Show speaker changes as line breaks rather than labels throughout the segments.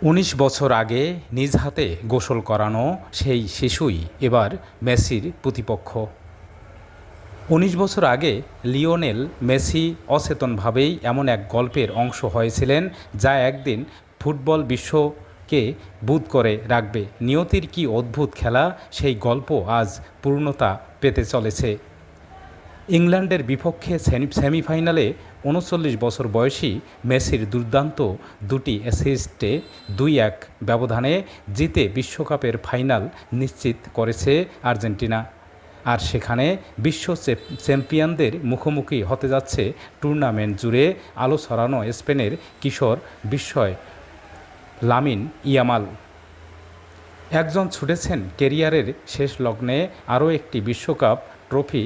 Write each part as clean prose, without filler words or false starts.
১৯ বছর আগে নিজ হাতে গোসল করানো সেই শিশুই এবার মেসির প্রতিপক্ষ। ১৯ বছর আগে লিওনেল মেসি অচেতনভাবেই এমন এক গল্পের অংশ হয়েছিলেন যা একদিন ফুটবল বিশ্বকে বুঁদ করে রাখবে। নিয়তির কী অদ্ভুত খেলা, সেই গল্প আজ পূর্ণতা পেতে চলেছে। ইংল্যান্ডের বিপক্ষে সেমিফাইনালে ৩৯ বছর বয়সী মেসির দুর্দান্ত দুটি অ্যাসিস্টে ২-১ ব্যবধানে জিতে বিশ্বকাপের ফাইনাল নিশ্চিত করেছে আর্জেন্টিনা। আর সেখানে বিশ্ব চ্যাম্পিয়নদের মুখোমুখি হতে যাচ্ছে টুর্নামেন্ট জুড়ে আলো ছড়ানো স্পেনের কিশোর বিস্ময় লামিন ইয়ামাল। একজন ছুটেছেন কেরিয়ারের শেষ লগ্নে আরও একটি বিশ্বকাপ ট্রফি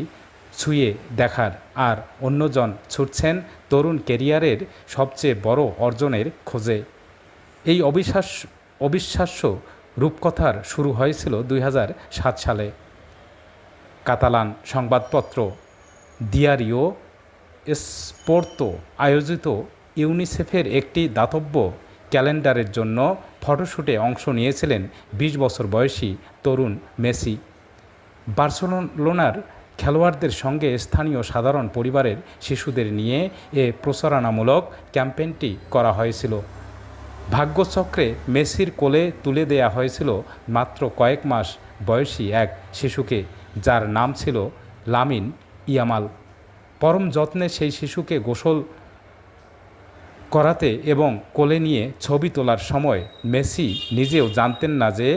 ছুঁয়ে দেখার, আর অন্যজন ছুটছেন তরুণ কেরিয়ারের সবচেয়ে বড় অর্জনের খোঁজে। এই অবিশ্বাস্য রূপকথার শুরু হয়েছিল ২০০৭ সালে। কাতালান সংবাদপত্র দিয়ারিও স্পোর্তো আয়োজিত ইউনিসেফের একটি দাতব্য ক্যালেন্ডারের জন্য ফটোশ্যুটে অংশ নিয়েছিলেন ২০ বছর বয়সী তরুণ মেসি। বার্সেলোনার খেলোয়াড়দের সঙ্গে স্থানীয় সাধারণ পরিবারের শিশুদের নিয়ে এ প্রচারণামূলক ক্যাম্পেইনটি করা হয়েছিল। ভাগ্যচক্রে মেসির কোলে তুলে দেয়া হয়েছিল মাত্র কয়েক মাস বয়সী এক শিশুকে, যার নাম ছিল লামিন ইয়ামাল। পরম যত্নে সেই শিশুকে গোসল করাতে এবং কোলে নিয়ে ছবি তোলার সময় মেসি নিজেও জানতেন না যে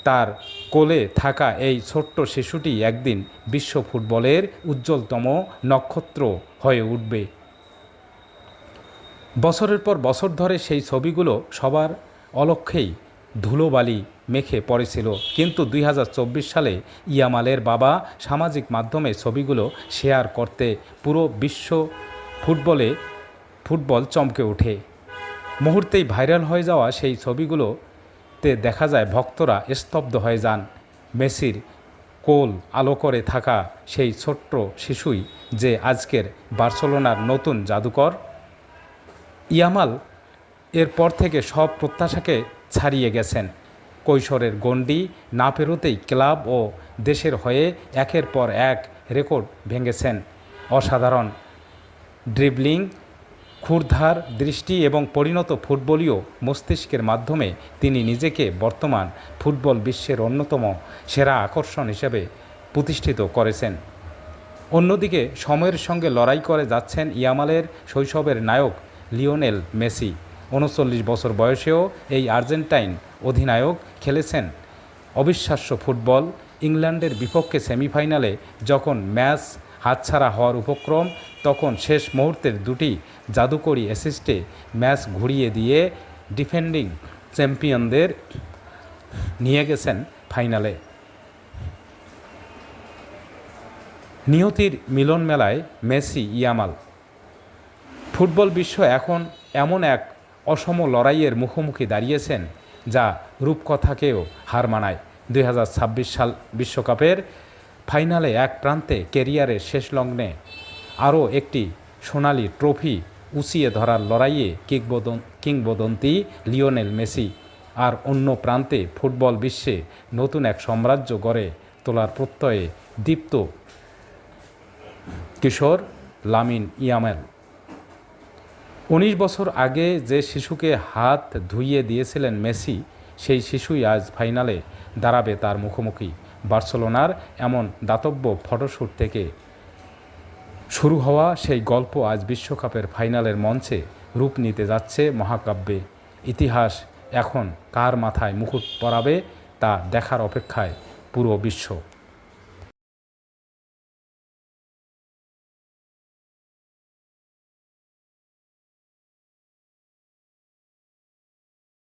তার কোলে থাকা এই ছোট্ট শিশুটি একদিন বিশ্ব ফুটবলের উজ্জ্বলতম নক্ষত্র হয়ে উঠবে। বছরের পর বছর ধরে সেই ছবিগুলো সবার অলক্ষ্যেই ধুলোবালি মেখে পড়েছিল, কিন্তু ২০২৪ সালে ইয়ামালের বাবা সামাজিক মাধ্যমে ছবিগুলো শেয়ার করতে পুরো বিশ্ব ফুটবল চমকে ওঠে। মুহূর্তেই ভাইরাল হয়ে যাওয়া সেই ছবিগুলোতে দেখা যায় ভক্তরা স্তব্ধ হয়ে যান। মেসির কোল আলো করে থাকা সেই ছোট্ট শিশুই যে আজকের বার্সেলোনার নতুন জাদুকর। ইয়ামাল এরপর থেকে সব প্রত্যাশাকে ছাড়িয়ে গেছেন। কৈশোরের গণ্ডি না পেরোতেই ক্লাব ও দেশের হয়ে একের পর এক রেকর্ড ভেঙেছেন। অসাধারণ ড্রিবলিং, ক্ষুরধার দৃষ্টি এবং পরিণত ফুটবলীয় মস্তিষ্কের মাধ্যমে তিনি নিজেকে বর্তমান ফুটবল বিশ্বের অন্যতম সেরা আকর্ষণ হিসেবে প্রতিষ্ঠিত করেছেন। অন্যদিকে সময়ের সঙ্গে লড়াই করে যাচ্ছেন ইয়ামালের শৈশবের নায়ক লিওনেল মেসি। ৩৯ বছর বয়সেও এই আর্জেন্টাইন অধিনায়ক খেলেছেন অবিশ্বাস্য ফুটবল। ইংল্যান্ডের বিপক্ষে সেমিফাইনালে যখন ম্যাচ হাতছাড়া হওয়ার উপক্রম, তখন শেষ মুহূর্তের দুটি জাদুকরী অ্যাসিস্টে ম্যাচ ঘুরিয়ে দিয়ে ডিফেন্ডিং চ্যাম্পিয়নদের নিয়ে গেছেন ফাইনালে। নিয়তির মিলন মেলায় মেসি ইয়ামাল। ফুটবল বিশ্ব এখন এমন এক অসম লড়াইয়ের মুখোমুখি দাঁড়িয়েছেন যা রূপকথাকেও হার মানায়। ২০২৬ সাল বিশ্বকাপের ফাইনালে এক প্রান্তে কেরিয়ারের শেষ লগ্নে আরও একটি সোনালি ট্রফি উঁচিয়ে ধরার লড়াইয়ে কিংবদন্তি লিওনেল মেসি, আর অন্য প্রান্তে ফুটবল বিশ্বে নতুন এক সাম্রাজ্য গড়ে তোলার প্রত্যয়ে দীপ্ত কিশোর লামিন ইয়ামাল। ১৯ বছর আগে যে শিশুকে হাত ধুইয়ে দিয়েছিলেন মেসি, সেই শিশুই আজ ফাইনালে দাঁড়াবে তার মুখোমুখি। বার্সেলোনার এমন দাতব্য ফটোশ্যুট থেকে শুরু হওয়া সেই গল্প আজ বিশ্বকাপের ফাইনালের মঞ্চে রূপ নিতে যাচ্ছে মহাকাব্যে। ইতিহাস এখন কার মাথায় মুকুট পরাবে তা দেখার অপেক্ষায় পুরো বিশ্ব।